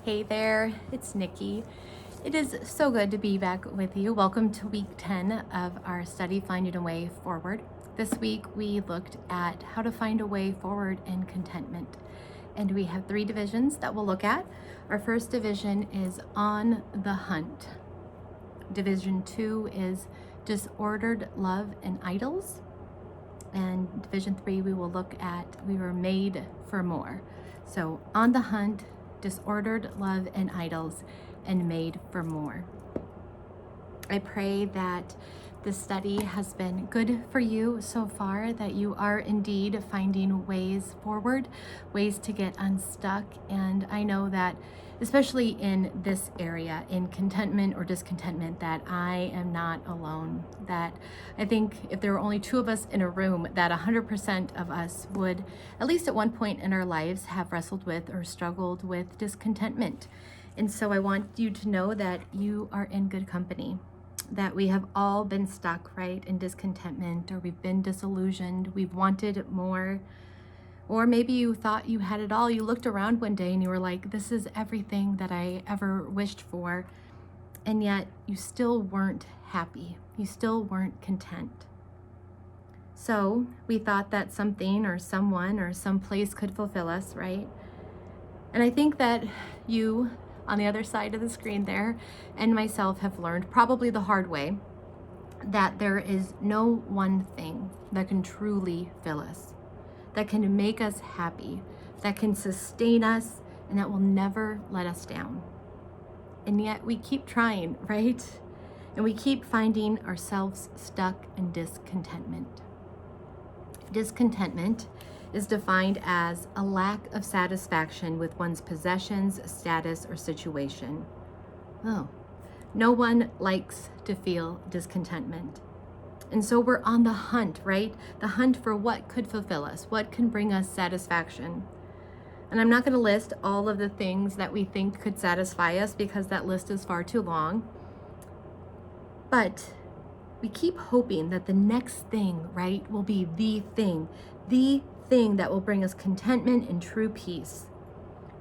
Hey there, it's Nikki. It is so good to be back with you. Welcome to week 10 of our study, Finding a Way Forward. This week we looked at how to find a way forward in contentment. And we have 3 divisions that we'll look at. Our first division is on the hunt. Division 2 is disordered love and idols. And division 3, we will look at we were made for more. So on the hunt, disordered love and idols, and made for more. I pray that this study has been good for you so far, that you are indeed finding ways forward, ways to get unstuck. And I know that especially in this area, in contentment or discontentment, that I am not alone. That I think if there were only 2 of us in a room, that 100% of us would, at least at one point in our lives, have wrestled with or struggled with discontentment. And so I want you to know that you are in good company, that we have all been stuck, right, in discontentment, or we've been disillusioned, we've wanted more. Or maybe you thought you had it all. You looked around one day and you were like, this is everything that I ever wished for. And yet you still weren't happy. You still weren't content. So we thought that something or someone or some place could fulfill us, right? And I think that you on the other side of the screen there and myself have learned, probably the hard way, that there is no one thing that can truly fill us, that can make us happy, that can sustain us, and that will never let us down. And yet we keep trying, right? And we keep finding ourselves stuck in discontentment. Discontentment is defined as a lack of satisfaction with one's possessions, status, or situation. Oh, no one likes to feel discontentment. And so we're on the hunt, right? The hunt for what could fulfill us, what can bring us satisfaction. And I'm not going to list all of the things that we think could satisfy us because that list is far too long. But we keep hoping that the next thing, right, will be the thing that will bring us contentment and true peace.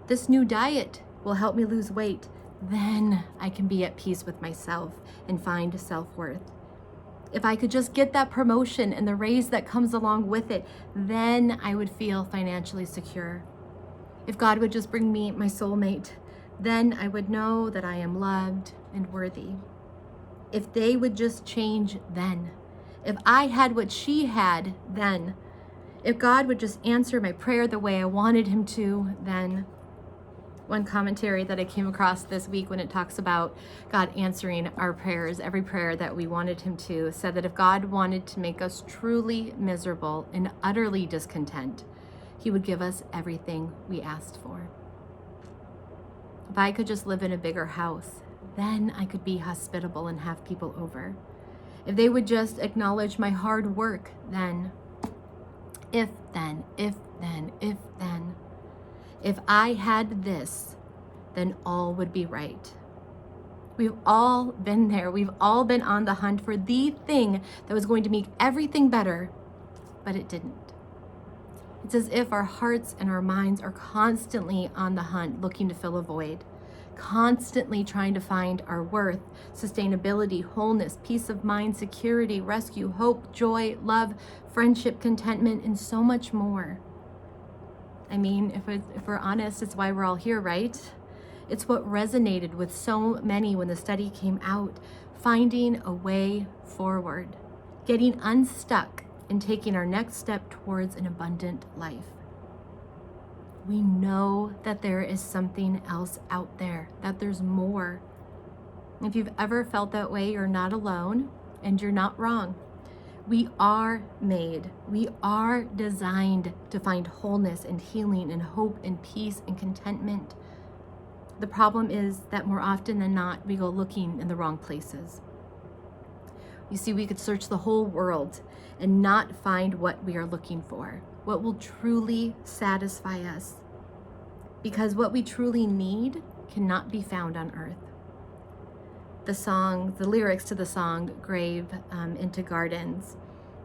This new diet will help me lose weight. Then I can be at peace with myself and find self-worth. If I could just get that promotion and the raise that comes along with it, then I would feel financially secure. If God would just bring me my soulmate, then I would know that I am loved and worthy. If they would just change then. If I had what she had then. If God would just answer my prayer the way I wanted him to, then. One commentary that I came across this week when it talks about God answering our prayers, every prayer that we wanted him to, said that if God wanted to make us truly miserable and utterly discontent, he would give us everything we asked for. If I could just live in a bigger house, then I could be hospitable and have people over. If they would just acknowledge my hard work, then. If then. If I had this, then all would be right. We've all been there. We've all been on the hunt for the thing that was going to make everything better, but it didn't. It's as if our hearts and our minds are constantly on the hunt, looking to fill a void, constantly trying to find our worth, sustainability, wholeness, peace of mind, security, rescue, hope, joy, love, friendship, contentment, and so much more. I mean, if we're honest, it's why we're all here, right? It's what resonated with so many when the study came out. Finding a way forward, getting unstuck, and taking our next step towards an abundant life. We know that there is something else out there, that there's more. If you've ever felt that way, you're not alone, and you're not wrong. We are made, we are designed to find wholeness and healing and hope and peace and contentment. The problem is that more often than not, we go looking in the wrong places. You see, we could search the whole world and not find what we are looking for, what will truly satisfy us. Because what we truly need cannot be found on earth. The lyrics to the song Grave into Gardens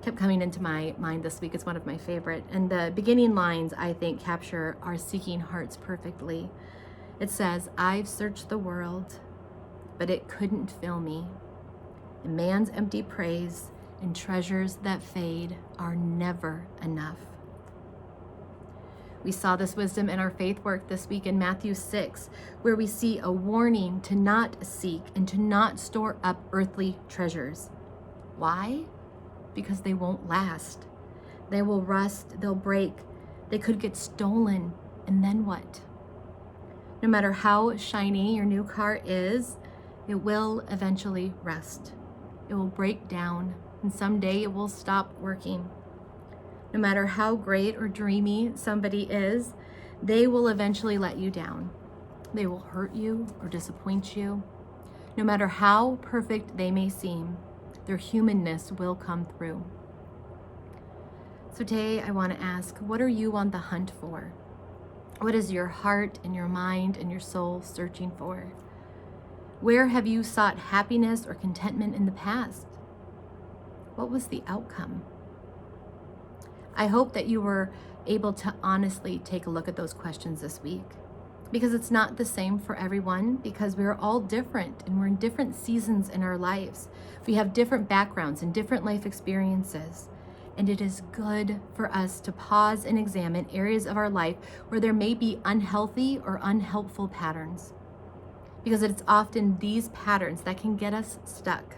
kept coming into my mind this week. It's one of my favorite. And the beginning lines, I think, capture our seeking hearts perfectly. It says, I've searched the world, but it couldn't fill me. And man's empty praise and treasures that fade are never enough. We saw this wisdom in our faith work this week in Matthew 6, where we see a warning to not seek and to not store up earthly treasures. Why? Because they won't last. They will rust, they'll break, they could get stolen, and then what? No matter how shiny your new car is, it will eventually rust. It will break down, and someday it will stop working. No matter how great or dreamy somebody is, they will eventually let you down. They will hurt you or disappoint you. No matter how perfect they may seem, their humanness will come through. So today I want to ask, what are you on the hunt for? What is your heart and your mind and your soul searching for? Where have you sought happiness or contentment in the past? What was the outcome? I hope that you were able to honestly take a look at those questions this week, because it's not the same for everyone, because we're all different and we're in different seasons in our lives. We have different backgrounds and different life experiences. And it is good for us to pause and examine areas of our life where there may be unhealthy or unhelpful patterns, because it's often these patterns that can get us stuck.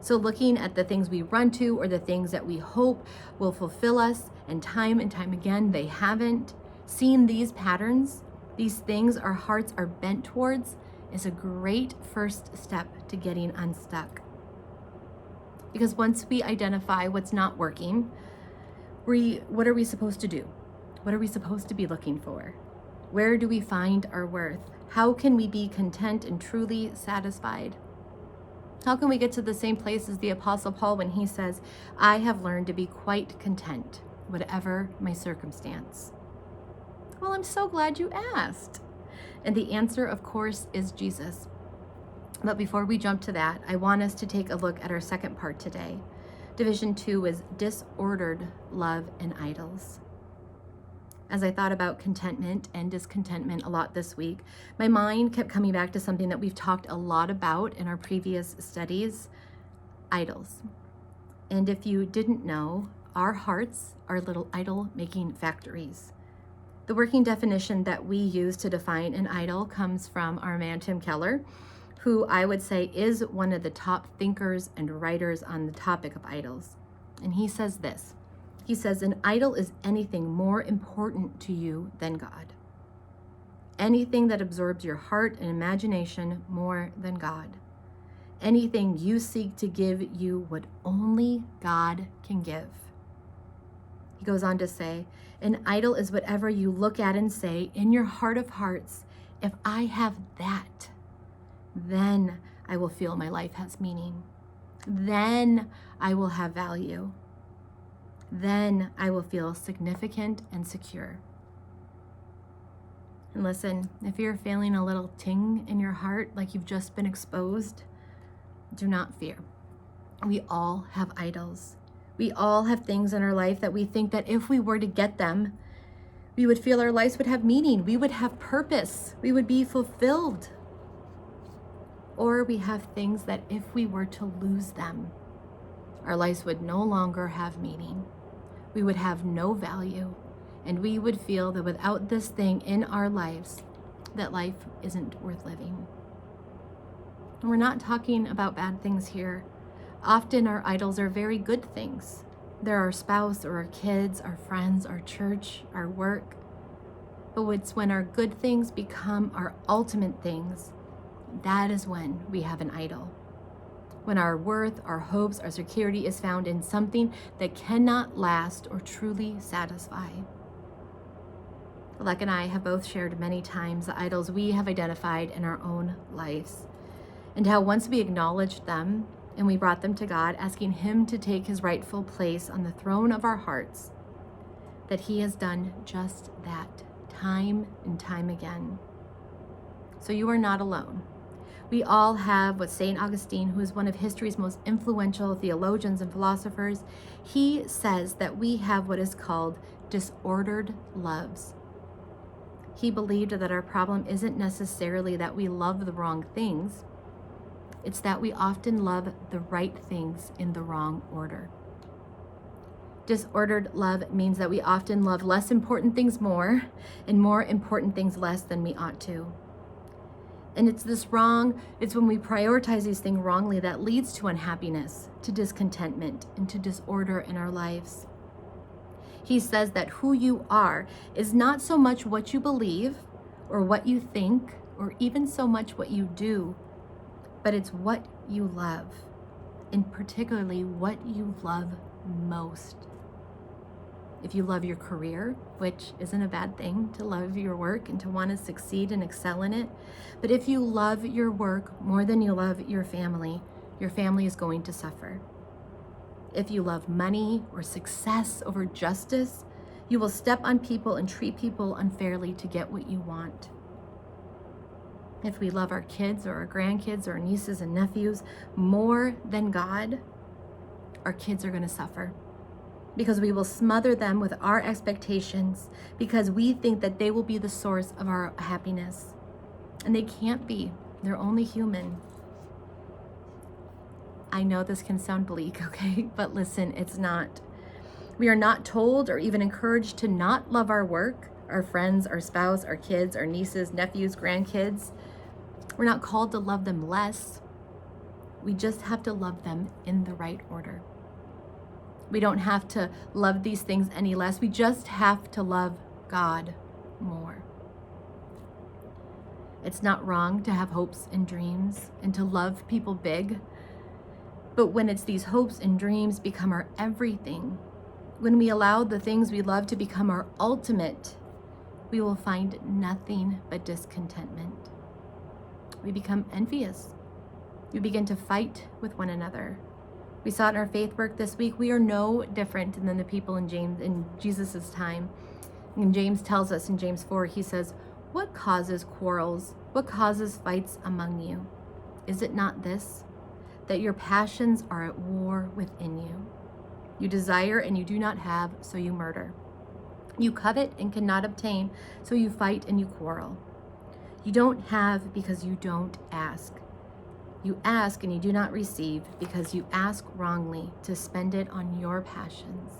So looking at the things we run to or the things that we hope will fulfill us, and time again, they haven't. Seeing these patterns, these things our hearts are bent towards, is a great first step to getting unstuck. Because once we identify what's not working, what are we supposed to do? What are we supposed to be looking for? Where do we find our worth? How can we be content and truly satisfied? How can we get to the same place as the Apostle Paul when he says, I have learned to be quite content, whatever my circumstance? Well, I'm so glad you asked. And the answer, of course, is Jesus. But before we jump to that, I want us to take a look at our second part today. Division 2 is disordered love and idols. As I thought about contentment and discontentment a lot this week, my mind kept coming back to something that we've talked a lot about in our previous studies, idols. And if you didn't know, our hearts are little idol-making factories. The working definition that we use to define an idol comes from our man Tim Keller, who I would say is one of the top thinkers and writers on the topic of idols. And he says this. He says, an idol is anything more important to you than God. Anything that absorbs your heart and imagination more than God. Anything you seek to give you what only God can give. He goes on to say, an idol is whatever you look at and say in your heart of hearts, if I have that, then I will feel my life has meaning. Then I will have value. Then I will feel significant and secure. And listen, if you're feeling a little ting in your heart, like you've just been exposed, do not fear. We all have idols. We all have things in our life that we think that if we were to get them, we would feel our lives would have meaning. We would have purpose. We would be fulfilled. Or we have things that if we were to lose them, our lives would no longer have meaning. We would have no value, and we would feel that without this thing in our lives, that life isn't worth living. And we're not talking about bad things here. Often our idols are very good things. They're our spouse or our kids, our friends, our church, our work. But it's when our good things become our ultimate things, that is when we have an idol. When our worth, our hopes, our security is found in something that cannot last or truly satisfy. Alec and I have both shared many times the idols we have identified in our own lives, and how once we acknowledged them and we brought them to God, asking Him to take His rightful place on the throne of our hearts, that He has done just that time and time again. So you are not alone. We all have what St. Augustine, who is one of history's most influential theologians and philosophers, he says that we have what is called disordered loves. He believed that our problem isn't necessarily that we love the wrong things, it's that we often love the right things in the wrong order. Disordered love means that we often love less important things more and more important things less than we ought to. And it's when we prioritize these things wrongly that leads to unhappiness, to discontentment, and to disorder in our lives. He says that who you are is not so much what you believe or what you think or even so much what you do, but it's what you love, and particularly what you love most. If you love your career, which isn't a bad thing, to love your work and to want to succeed and excel in it, but if you love your work more than you love your family is going to suffer. If you love money or success over justice, you will step on people and treat people unfairly to get what you want. If we love our kids or our grandkids or our nieces and nephews more than God, our kids are going to suffer, because we will smother them with our expectations because we think that they will be the source of our happiness. And they can't be. They're only human. I know this can sound bleak, okay? But listen, it's not. We are not told or even encouraged to not love our work, our friends, our spouse, our kids, our nieces, nephews, grandkids. We're not called to love them less. We just have to love them in the right order. We don't have to love these things any less. We just have to love God more. It's not wrong to have hopes and dreams and to love people big. But when it's these hopes and dreams become our everything, when we allow the things we love to become our ultimate, we will find nothing but discontentment. We become envious. We begin to fight with one another. We saw it in our faith work this week. We are no different than the people in Jesus' time. And James tells us in James 4, he says, "What causes quarrels? What causes fights among you? Is it not this, that your passions are at war within you? You desire and you do not have, so you murder. You covet and cannot obtain, so you fight and you quarrel. You don't have because you don't ask. You ask and you do not receive because you ask wrongly to spend it on your passions,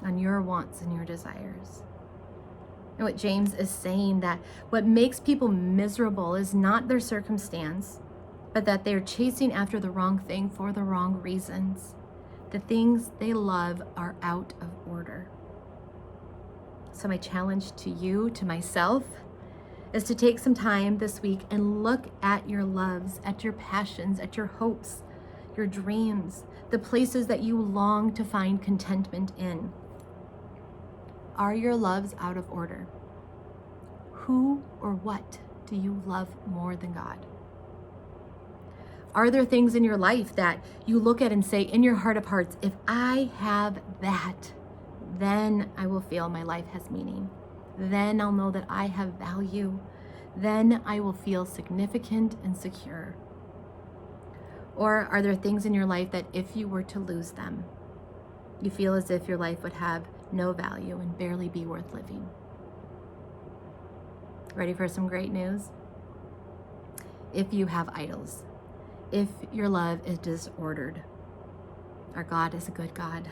on your wants and your desires." And what James is saying, that what makes people miserable is not their circumstance, but that they're chasing after the wrong thing for the wrong reasons. The things they love are out of order. So my challenge to you, to myself, is to take some time this week and look at your loves, at your passions, at your hopes, your dreams, the places that you long to find contentment in. Are your loves out of order? Who or what do you love more than God? Are there things in your life that you look at and say in your heart of hearts, if I have that, then I will feel my life has meaning. Then I'll know that I have value. Then I will feel significant and secure. Or are there things in your life that if you were to lose them, you feel as if your life would have no value and barely be worth living? Ready for some great news? If you have idols, if your love is disordered, our God is a good God,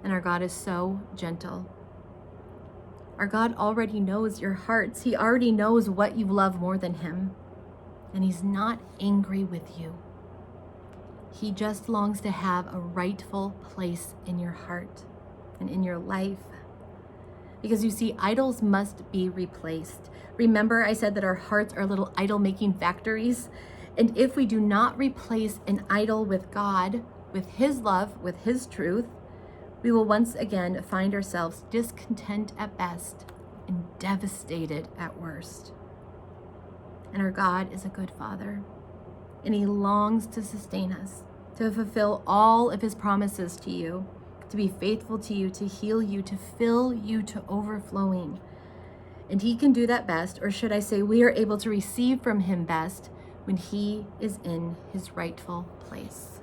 and our God is so gentle. Our God already knows your hearts. He already knows what you love more than him, and he's not angry with you. He just longs to have a rightful place in your heart and in your life. Because you see, idols must be replaced. Remember, I said that our hearts are little idol-making factories. And if we do not replace an idol with God, with his love, with his truth, we will once again find ourselves discontent at best and devastated at worst. And our God is a good Father, and he longs to sustain us, to fulfill all of his promises to you, to be faithful to you, to heal you, to fill you to overflowing. And he can do that best, or should I say, we are able to receive from him best when he is in his rightful place.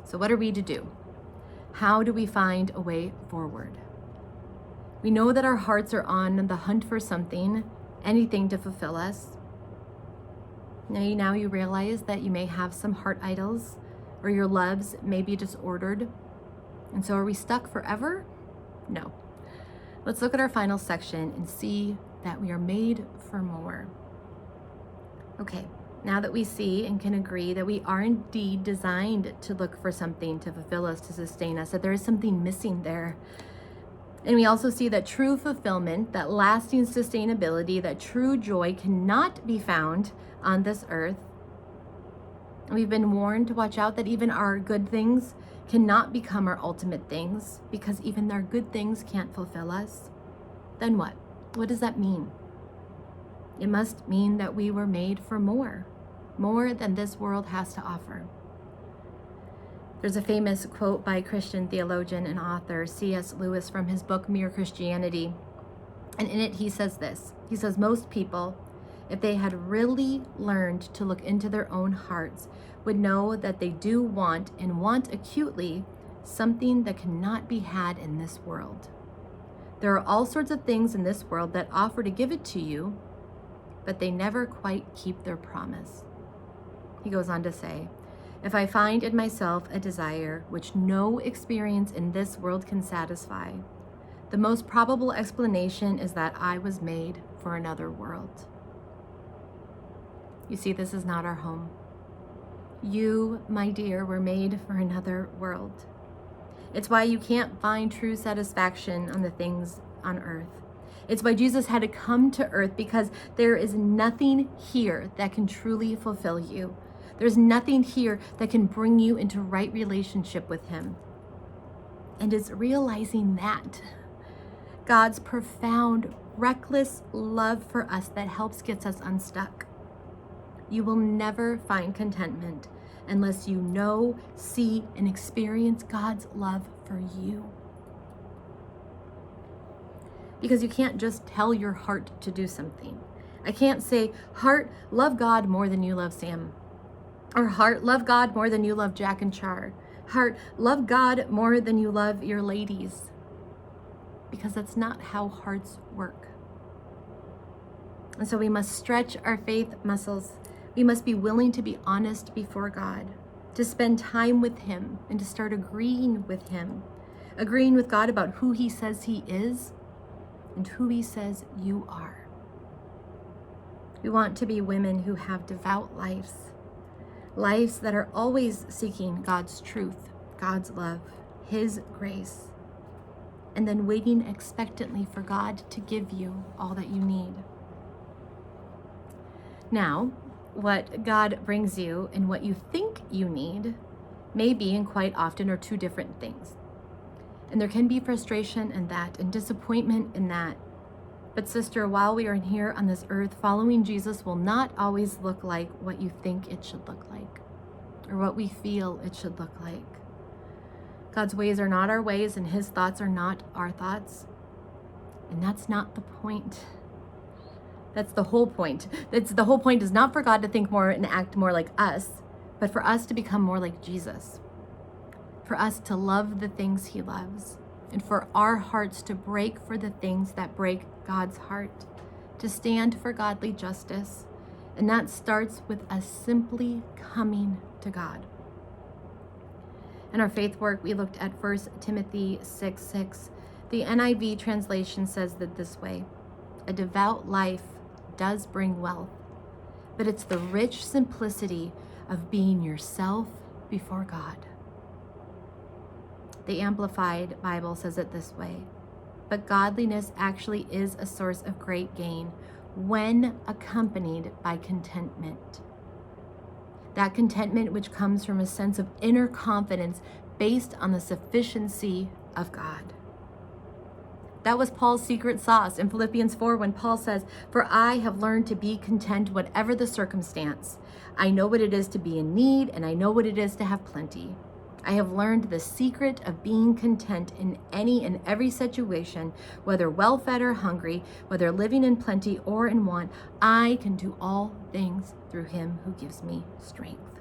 So what are we to do? How do we find a way forward? We know that our hearts are on the hunt for something, anything to fulfill us. Now you realize that you may have some heart idols, or your loves may be disordered. And so are we stuck forever? No. Let's look at our final section and see that we are made for more. Okay, now that we see and can agree that we are indeed designed to look for something to fulfill us, to sustain us, that there is something missing there. And we also see that true fulfillment, that lasting sustainability, that true joy cannot be found on this earth. We've been warned to watch out that even our good things cannot become our ultimate things, because even our good things can't fulfill us. Then what? What does that mean? It must mean that we were made for more than this world has to offer. There's a famous quote by Christian theologian and author C.S. Lewis from his book Mere Christianity. And in it he says this. He says, most people, if they had really learned to look into their own hearts, would know that they do want, and want acutely, something that cannot be had in this world. There are all sorts of things in this world that offer to give it to you, but they never quite keep their promise. He goes on to say, if I find in myself a desire which no experience in this world can satisfy, the most probable explanation is that I was made for another world. You see, this is not our home. You, my dear, were made for another world. It's why you can't find true satisfaction on the things on earth. It's why Jesus had to come to earth, because there is nothing here that can truly fulfill you. There's nothing here that can bring you into right relationship with him. And it's realizing that God's profound, reckless love for us that helps gets us unstuck. You will never find contentment unless you know, see, and experience God's love for you. Because you can't just tell your heart to do something. I can't say, heart, love God more than you love Sam. Or heart, love God more than you love Jack and Char. Heart, love God more than you love your ladies. Because that's not how hearts work. And so we must stretch our faith muscles. We must be willing to be honest before God, to spend time with him, and to start agreeing with him, agreeing with God about who he says he is and who he says you are. We want to be women who have devout lives that are always seeking God's truth, God's love, his grace, and then waiting expectantly for God to give you all that you need. Now, what God brings you and what you think you need may be, and quite often are, two different things. And there can be frustration in that and disappointment in that. But sister, while we are here on this earth, following Jesus will not always look like what you think it should look like, or what we feel it should look like. God's ways are not our ways, and his thoughts are not our thoughts. And that's not the point. That's the whole point. The whole point is not for God to think more and act more like us, but for us to become more like Jesus. For us to love the things he loves, and for our hearts to break for the things that break God's heart, to stand for godly justice. And that starts with us simply coming to God. In our faith work, we looked at 1 Timothy 6:6. The NIV translation says that this way: a devout life does bring wealth, but it's the rich simplicity of being yourself before God. The Amplified Bible says it this way: but godliness actually is a source of great gain when accompanied by contentment. That contentment which comes from a sense of inner confidence based on the sufficiency of God. That was Paul's secret sauce in Philippians 4 when Paul says, for I have learned to be content whatever the circumstance. I know what it is to be in need, and I know what it is to have plenty. I have learned the secret of being content in any and every situation, whether well-fed or hungry, whether living in plenty or in want. I can do all things through him who gives me strength.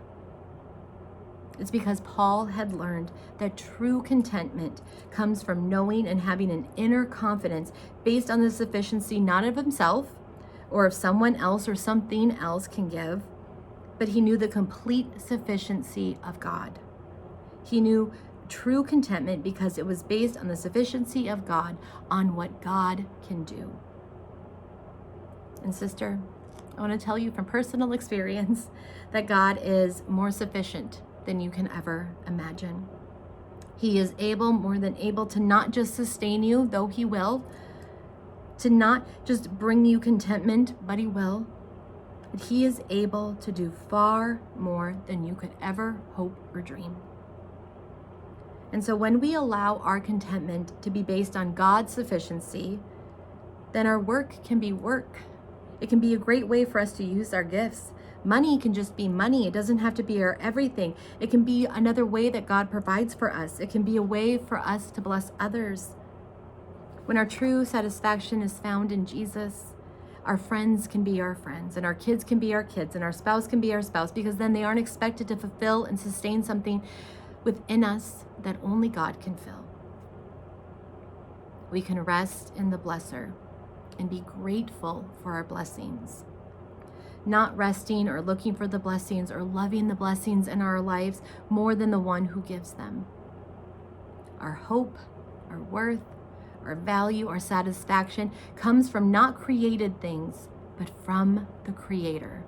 It's because Paul had learned that true contentment comes from knowing and having an inner confidence based on the sufficiency not of himself or of someone else or something else can give, but he knew the complete sufficiency of God. He knew true contentment because it was based on the sufficiency of God, on what God can do. And sister, I want to tell you from personal experience that God is more sufficient than you can ever imagine. He is able, more than able, to not just sustain you, though he will, to not just bring you contentment, but he will. But he is able to do far more than you could ever hope or dream. And so when we allow our contentment to be based on God's sufficiency, then our work can be work. It can be a great way for us to use our gifts. Money can just be money. It doesn't have to be our everything. It can be another way that God provides for us. It can be a way for us to bless others. When our true satisfaction is found in Jesus, our friends can be our friends, and our kids can be our kids, and our spouse can be our spouse, because then they aren't expected to fulfill and sustain something within us that only God can fill. We can rest in the blesser and be grateful for our blessings. Not resting or looking for the blessings or loving the blessings in our lives more than the one who gives them. Our hope, our worth, our value, our satisfaction comes from not created things, but from the Creator.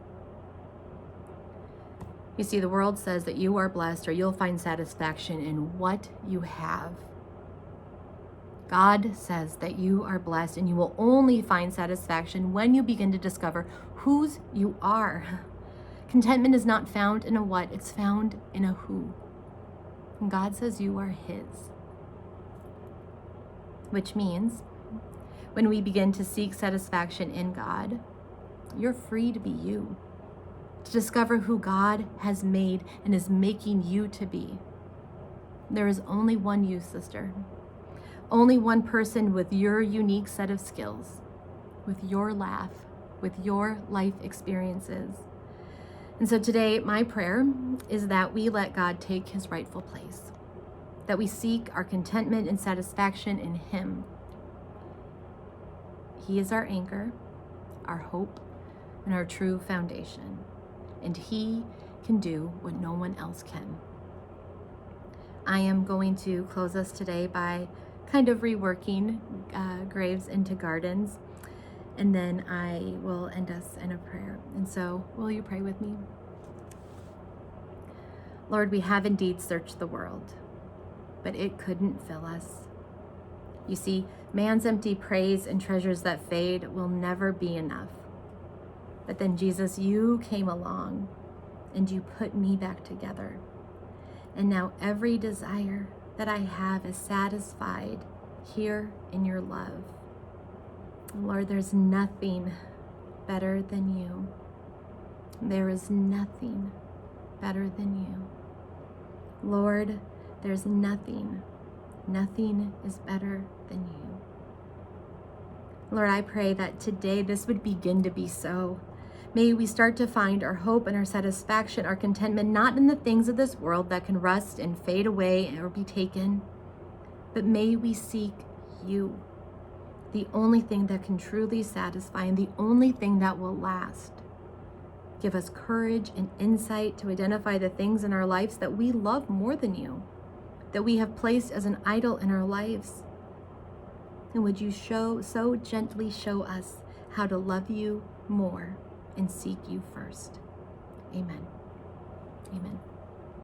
You see, the world says that you are blessed or you'll find satisfaction in what you have. God says that you are blessed and you will only find satisfaction when you begin to discover whose you are. Contentment is not found in a what, it's found in a who. And God says you are His. Which means when we begin to seek satisfaction in God, you're free to be you, to discover who God has made and is making you to be. There is only one you, sister. Only one person with your unique set of skills, with your laugh, with your life experiences. And so today, my prayer is that we let God take His rightful place, that we seek our contentment and satisfaction in Him. He is our anchor, our hope, and our true foundation. And He can do what no one else can. I am going to close us today by kind of reworking graves into gardens, and then I will end us in a prayer. And so, will you pray with me? Lord, we have indeed searched the world, but it couldn't fill us. You see, man's empty praise and treasures that fade will never be enough. But then, Jesus, you came along and you put me back together. And now every desire that I have is satisfied here in your love. Lord, there's nothing better than you. There is nothing better than you. Lord, there's nothing is better than you. Lord, I pray that today this would begin to be so. May we start to find our hope and our satisfaction, our contentment, not in the things of this world that can rust and fade away or be taken, but may we seek you, the only thing that can truly satisfy and the only thing that will last. Give us courage and insight to identify the things in our lives that we love more than you, that we have placed as an idol in our lives. And would you so gently show us how to love you more and seek you first. Amen.